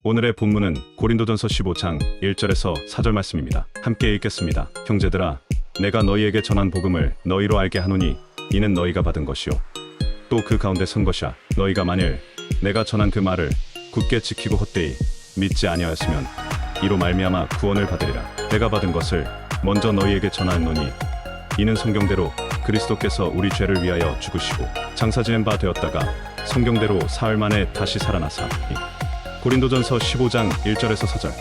오늘의 본문은 고린도전서 15장 1절에서 4절 말씀입니다. 함께 읽겠습니다. 형제들아, 내가 너희에게 전한 복음을 너희로 알게 하노니 이는 너희가 받은 것이요 또 그 가운데 선 것이야. 너희가 만일 내가 전한 그 말을 굳게 지키고 헛되이 믿지 아니하였으면 이로 말미암아 구원을 받으리라. 내가 받은 것을 먼저 너희에게 전하노니 이는 성경대로 그리스도께서 우리 죄를 위하여 죽으시고 장사 지낸 바 되었다가 성경대로 사흘 만에 다시 살아나사. 고린도전서 15장 1절에서 4절.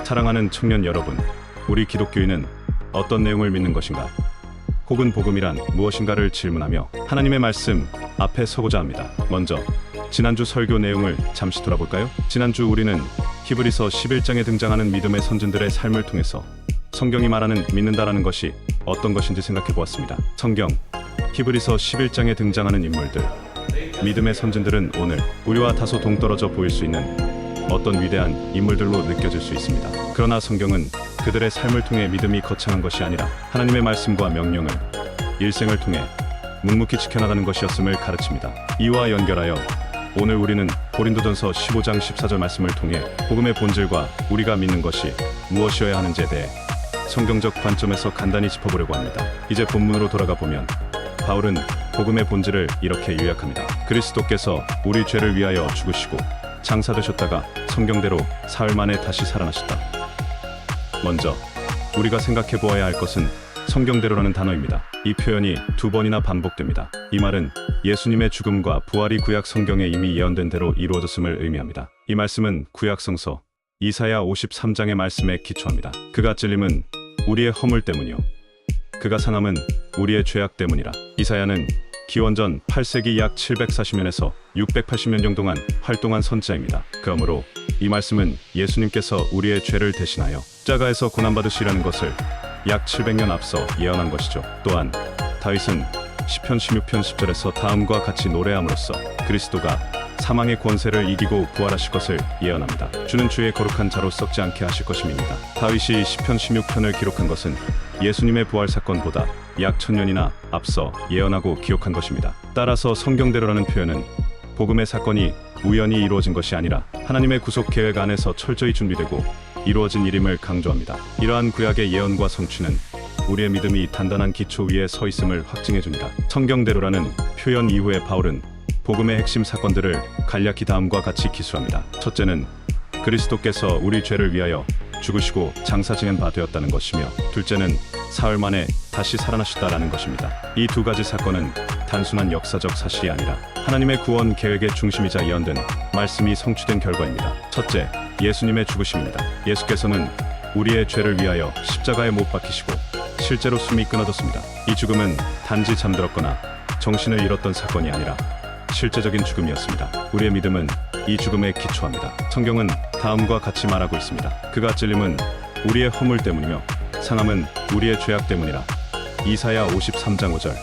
사랑하는 청년 여러분, 우리 기독교인은 어떤 내용을 믿는 것인가? 혹은 복음이란 무엇인가를 질문하며 하나님의 말씀 앞에 서고자 합니다. 먼저 지난주 설교 내용을 잠시 돌아볼까요? 지난주 우리는 히브리서 11장에 등장하는 믿음의 선진들의 삶을 통해서 성경이 말하는 믿는다라는 것이 어떤 것인지 생각해 보았습니다. 성경 히브리서 11장에 등장하는 인물들, 믿음의 선진들은 오늘 우리와 다소 동떨어져 보일 수 있는 어떤 위대한 인물들로 느껴질 수 있습니다. 그러나 성경은 그들의 삶을 통해 믿음이 거창한 것이 아니라 하나님의 말씀과 명령을 일생을 통해 묵묵히 지켜나가는 것이었음을 가르칩니다. 이와 연결하여 오늘 우리는 고린도전서 15장 14절 말씀을 통해 복음의 본질과 우리가 믿는 것이 무엇이어야 하는지에 대해 성경적 관점에서 간단히 짚어보려고 합니다. 이제 본문으로 돌아가 보면 바울은 복음의 본질을 이렇게 요약합니다. 그리스도께서 우리 죄를 위하여 죽으시고 장사되셨다가 성경대로 사흘 만에 다시 살아나셨다. 먼저 우리가 생각해 보아야 할 것은 성경대로라는 단어입니다. 이 표현이 두 번이나 반복됩니다. 이 말은 예수님의 죽음과 부활이 구약 성경에 이미 예언된 대로 이루어졌음을 의미합니다. 이 말씀은 구약 성서 이사야 53장의 말씀에 기초합니다. 그가 찔림은 우리의 허물 때문이요 그가 상함은 우리의 죄악 때문이라. 이사야는 기원전 8세기 약 740년에서 680년 정도 동안 활동한 선지자입니다. 그러므로 이 말씀은 예수님께서 우리의 죄를 대신하여 십자가에서 고난받으시라는 것을 약 700년 앞서 예언한 것이죠. 또한 다윗은 시편 16편 10절에서 다음과 같이 노래함으로써 그리스도가 사망의 권세를 이기고 부활하실 것을 예언합니다. 주는 주의 거룩한 자로 썩지 않게 하실 것임입니다. 다윗이 시편 16편을 기록한 것은 예수님의 부활 사건보다 약 1000년이나 앞서 예언하고 기록한 것입니다. 따라서 성경대로라는 표현은 복음의 사건이 우연히 이루어진 것이 아니라 하나님의 구속 계획 안에서 철저히 준비되고 이루어진 일임을 강조합니다. 이러한 구약의 예언과 성취는 우리의 믿음이 단단한 기초 위에 서 있음을 확증해 줍니다. 성경대로라는 표현 이후에 바울은 복음의 핵심 사건들을 간략히 다음과 같이 기술합니다. 첫째는 그리스도께서 우리 죄를 위하여 죽으시고 장사 지낸 바 되었다는 것이며, 둘째는 사흘 만에 다시 살아나셨다라는 것입니다. 이 두 가지 사건은 단순한 역사적 사실이 아니라 하나님의 구원 계획의 중심이자 예언된 말씀이 성취된 결과입니다. 첫째, 예수님의 죽으심입니다. 예수께서는 우리의 죄를 위하여 십자가에 못 박히시고 실제로 숨이 끊어졌습니다. 이 죽음은 단지 잠들었거나 정신을 잃었던 사건이 아니라 실제적인 죽음이었습니다. 우리의 믿음은 이 죽음에 기초합니다. 성경은 다음과 같이 말하고 있습니다. 그가 찔림은 우리의 허물 때문이며 상함은 우리의 죄악 때문이라. 이사야 53장 5절.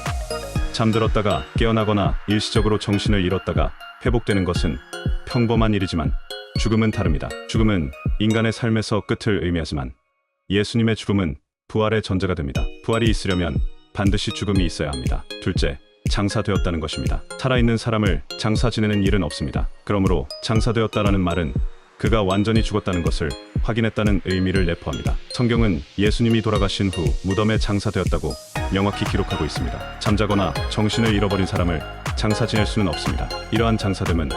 잠들었다가 깨어나거나 일시적으로 정신을 잃었다가 회복되는 것은 평범한 일이지만 죽음은 다릅니다. 죽음은 인간의 삶에서 끝을 의미하지만 예수님의 죽음은 부활의 전제가 됩니다. 부활이 있으려면 반드시 죽음이 있어야 합니다. 둘째, 장사되었다는 것입니다. 살아있는 사람을 장사 지내는 일은 없습니다. 그러므로 장사되었다라는 말은 그가 완전히 죽었다는 것을 확인했다는 의미를 내포합니다. 성경은 예수님이 돌아가신 후 무덤에 장사되었다고 명확히 기록하고 있습니다. 잠자거나 정신을 잃어버린 사람을 장사 지낼 수는 없습니다. 이러한 장사됨은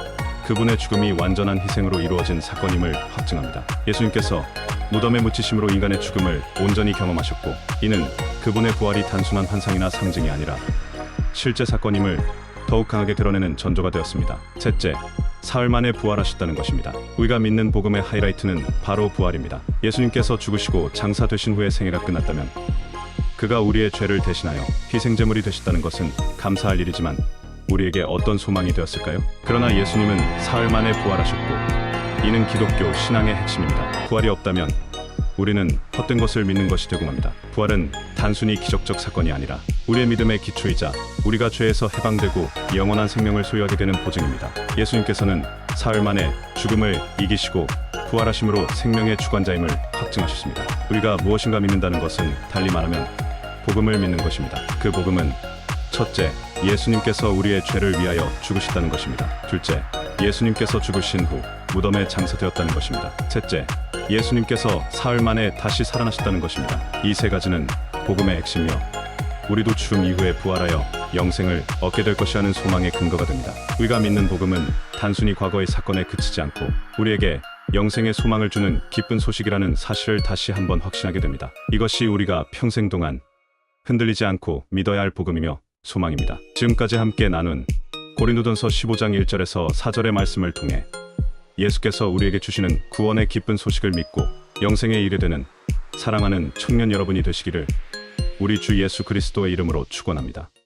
그분의 죽음이 완전한 희생으로 이루어진 사건임을 확증합니다. 예수님께서 무덤에 묻히심으로 인간의 죽음을 온전히 경험하셨고, 이는 그분의 부활이 단순한 환상이나 상징이 아니라 실제 사건임을 더욱 강하게 드러내는 전조가 되었습니다. 셋째, 사흘 만에 부활하셨다는 것입니다. 우리가 믿는 복음의 하이라이트는 바로 부활입니다. 예수님께서 죽으시고 장사되신 후에 생애가 끝났다면 그가 우리의 죄를 대신하여 희생제물이 되셨다는 것은 감사할 일이지만 우리에게 어떤 소망이 되었을까요? 그러나 예수님은 사흘 만에 부활하셨고, 이는 기독교 신앙의 핵심입니다. 부활이 없다면 우리는 헛된 것을 믿는 것이 되고 맙니다. 부활은 단순히 기적적 사건이 아니라 우리의 믿음의 기초이자 우리가 죄에서 해방되고 영원한 생명을 소유하게 되는 보증입니다. 예수님께서는 사흘 만에 죽음을 이기시고 부활하심으로 생명의 주관자임을 확증하셨습니다. 우리가 무엇인가 믿는다는 것은 달리 말하면 복음을 믿는 것입니다. 그 복음은 첫째, 예수님께서 우리의 죄를 위하여 죽으셨다는 것입니다. 둘째, 예수님께서 죽으신 후 무덤에 장사되었다는 것입니다. 셋째, 예수님께서 사흘 만에 다시 살아나셨다는 것입니다. 이 세 가지는 복음의 핵심이요, 우리도 죽음 이후에 부활하여 영생을 얻게 될 것이라는 소망의 근거가 됩니다. 우리가 믿는 복음은 단순히 과거의 사건에 그치지 않고 우리에게 영생의 소망을 주는 기쁜 소식이라는 사실을 다시 한번 확신하게 됩니다. 이것이 우리가 평생 동안 흔들리지 않고 믿어야 할 복음이며 소망입니다. 지금까지 함께 나눈 고린도전서 15장 1절에서 4절의 말씀을 통해 예수께서 우리에게 주시는 구원의 기쁜 소식을 믿고 영생에 이르게 되는 사랑하는 청년 여러분이 되시기를 우리 주 예수 그리스도의 이름으로 축원합니다.